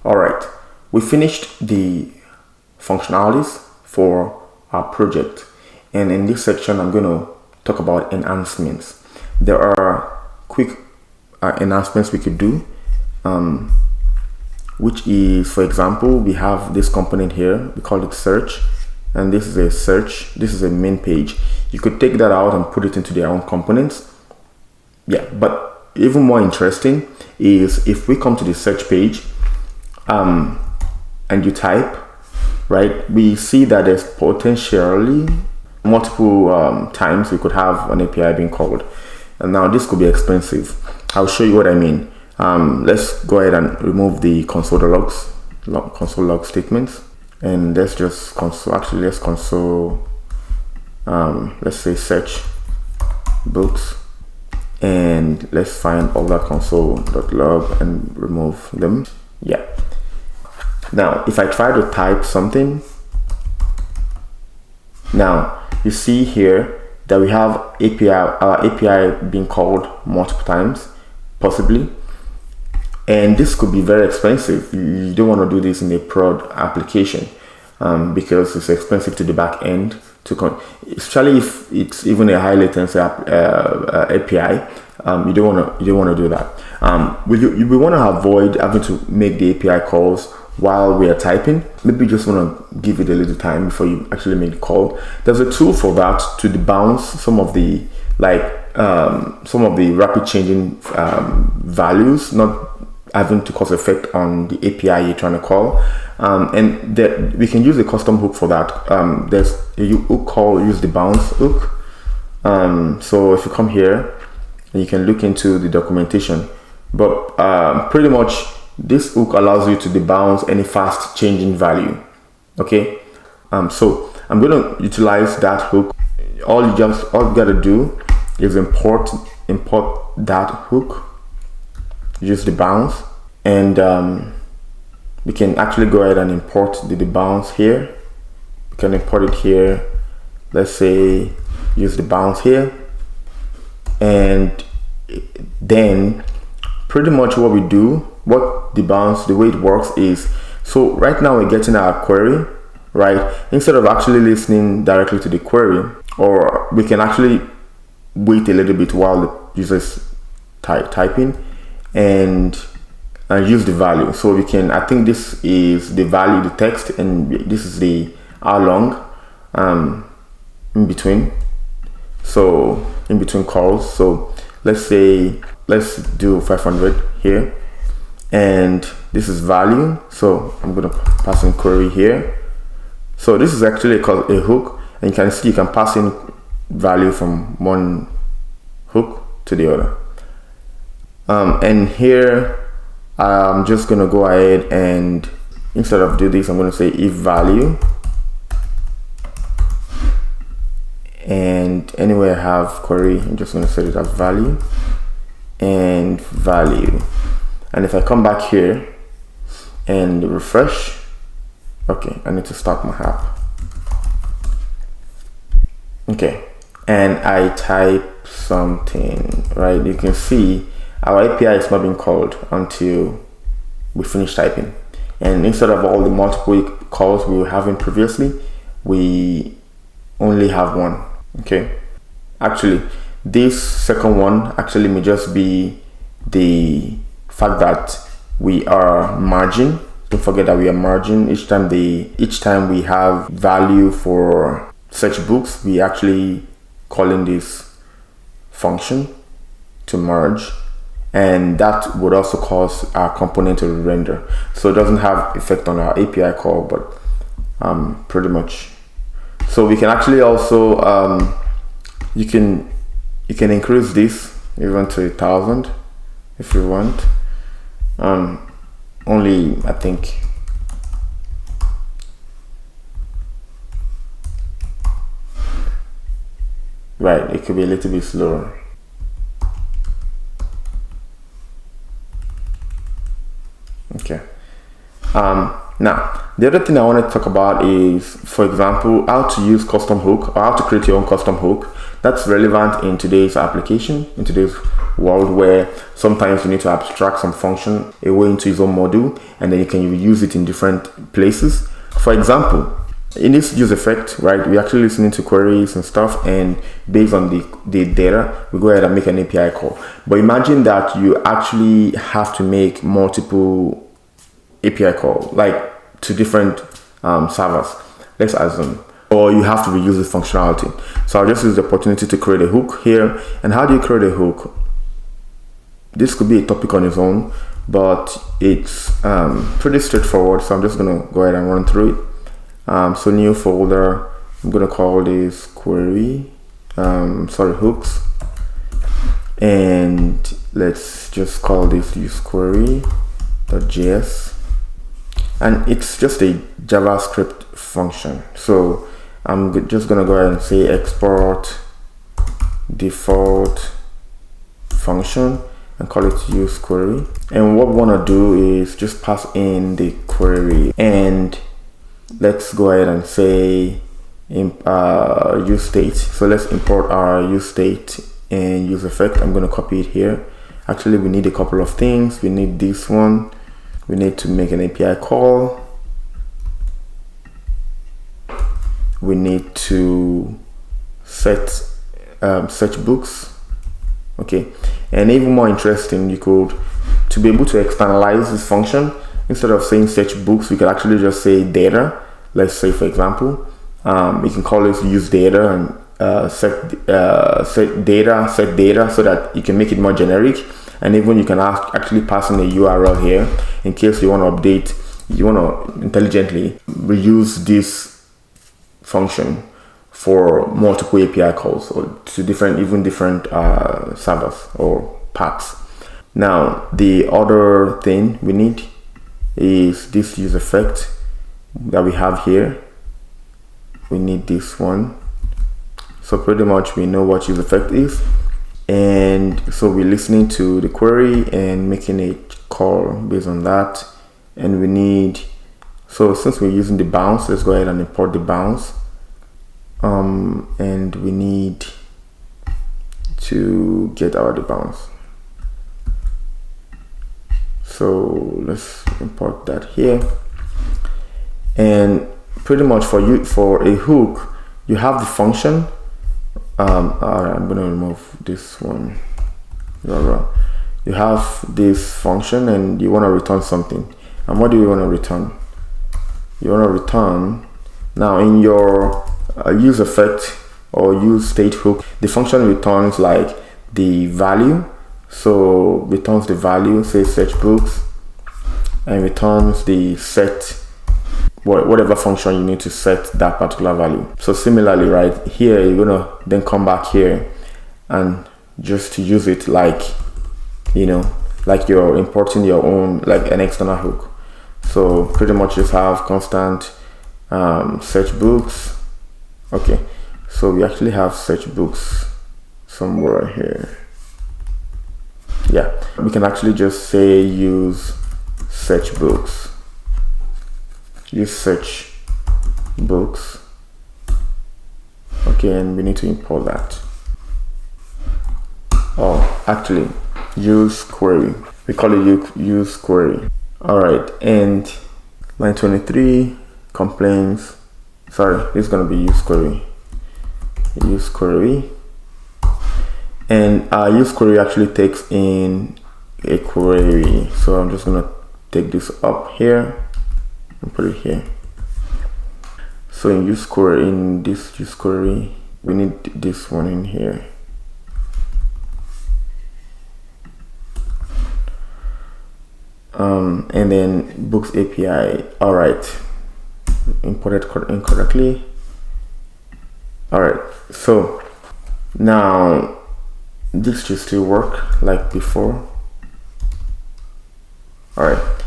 All right, we finished the functionalities for our project, and in this section I'm going to talk about enhancements. There are quick enhancements we could do, which is, for example, we have this component here, we call it search, and this is a search, this is a main page. You could take that out and put it into their own components. Yeah, but even more interesting is if we come to the search page and you type, right, we see that there's potentially multiple times we could have an API being called. And now this could be expensive. I'll show you what I mean. Let's go ahead and remove the console log statements, and let's just let's say search books, and let's find all that console.log and remove them. Yeah. Now, if I try to type something, now you see here that we have our API being called multiple times, possibly. And this could be very expensive. You don't want to do this in a prod application because it's expensive to the back end, especially if it's even a high latency API. You don't want to do that. We want to avoid having to make the API calls while we are typing. Maybe you just want to give it a little time before you actually make the call. There's a tool for that to debounce some of the rapid changing values, not having to cause effect on the API you're trying to call. And we can use a custom hook for that. There's a hook called use the bounce hook. So if you come here, you can look into the documentation, but pretty much this hook allows you to debounce any fast changing value. Okay, so I'm going to utilize that hook. All you gotta do is import that hook, use the bounce, and we can actually go ahead and import the bounce here. We can import it here. Let's say use the bounce here, and then pretty much what we do, the way it works is, so right now we're getting our query, right? Instead of actually listening directly to the query, or we can actually wait a little bit while the user's typing and use the value. So we can, I think this is the value, the text, and this is the how long in between. So in between calls. So let's do 500 here, and this is value. So I'm going to pass in query here. So this is actually a hook, and you can see you can pass in value from one hook to the other. And here I'm just going to go ahead and instead of do this, I'm going to say if value, and anywhere I have query, I'm just going to set it as value and value. And if I come back here and refresh, okay, I need to start my app. Okay, and I type something, right? You can see our API is not being called until we finish typing. And instead of all the multiple calls we were having previously, we only have one. Okay, actually this second one actually may just be the fact that we are merging. Don't forget that we are merging each time we have value for search books, we actually calling this function to merge, and that would also cause our component to render. So it doesn't have effect on our API call, but pretty much. So we can actually also you can increase this even to 1,000 if you want. Only I think right, it could be a little bit slower. Okay. Now, the other thing I want to talk about is, for example, how to use custom hook or how to create your own custom hook. That's relevant in today's application, in today's world, where sometimes you need to abstract some function away into its own module, and then you can use it in different places. For example, in this use effect, right, we're actually listening to queries and stuff, and based on the data, we go ahead and make an API call. But imagine that you actually have to make multiple API call, like to different servers, let's assume, or you have to reuse the functionality. So I'll just use the opportunity to create a hook here. And how do you create a hook? This could be a topic on its own, but it's pretty straightforward. So I'm just gonna go ahead and run through it. So new folder, I'm gonna call this query, hooks, and let's just call this use query.js. And it's just a JavaScript function. So I'm just gonna go ahead and say export default function and call it use query. And what we wanna do is just pass in the query, and let's go ahead and say use state. So let's import our use state and use effect. I'm gonna copy it here. Actually, we need a couple of things. We need this one. We need to make an API call. We need to set search books. Okay, and even more interesting, you could, to be able to externalize this function, instead of saying search books, we could actually just say data. Let's say, for example, we can call this use data and set data, so that you can make it more generic. And even you can actually pass in a URL here in case you want to update, you want to intelligently reuse this function for multiple API calls or to different servers or paths. Now, the other thing we need is this use effect that we have here. We need this one. So pretty much we know what use effect is. And so we're listening to the query and making a call based on that. And we need, so since we're using the bounce, let's go ahead and import the bounce. And we need to get out the bounce. So let's import that here. And pretty much for a hook, you have the function. I'm gonna remove this one. You have this function and you want to return something. And what do you want to return? You want to return, now in your use effect or use state hook, the function returns like the value. So returns the value, say search books, and returns the set, whatever function you need to set that particular value. So similarly, right here, you're gonna then come back here and just to use it like, you know, like you're importing your own, like an external hook. So pretty much just have constant search books. Okay, so we actually have search books somewhere here. Yeah, we can actually just say use search books. Use search books. Okay, and we need to import that. Oh, actually, use query. We call it use query. All right, and line 23 complaints. Sorry, this is gonna be use query. Use query, and use query actually takes in a query. So I'm just gonna take this up here and put it here. So in use query, in this use query, we need this one in here. And then books API. All right, imported incorrectly. All right, so now this should still work like before. All right,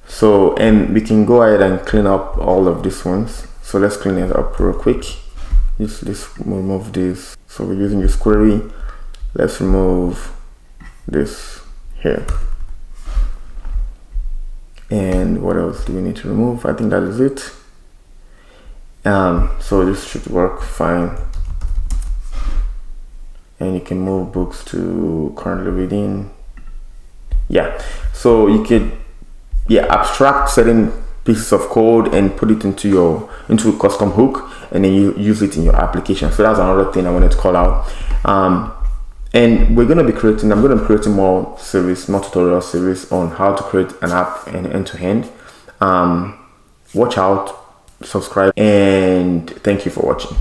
so, and we can go ahead and clean up all of these ones. So let's clean it up real quick. Let's remove this. So we're using this query. Let's remove this here. And what else do we need to remove? I think that is it. So this should work fine. And you can move books to currently reading. Yeah, so you could abstract certain pieces of code and put it into a custom hook, and then you use it in your application. So that's another thing I wanted to call out. And I'm going to be creating more tutorial series on how to create an app end to end. Watch out, subscribe, and thank you for watching.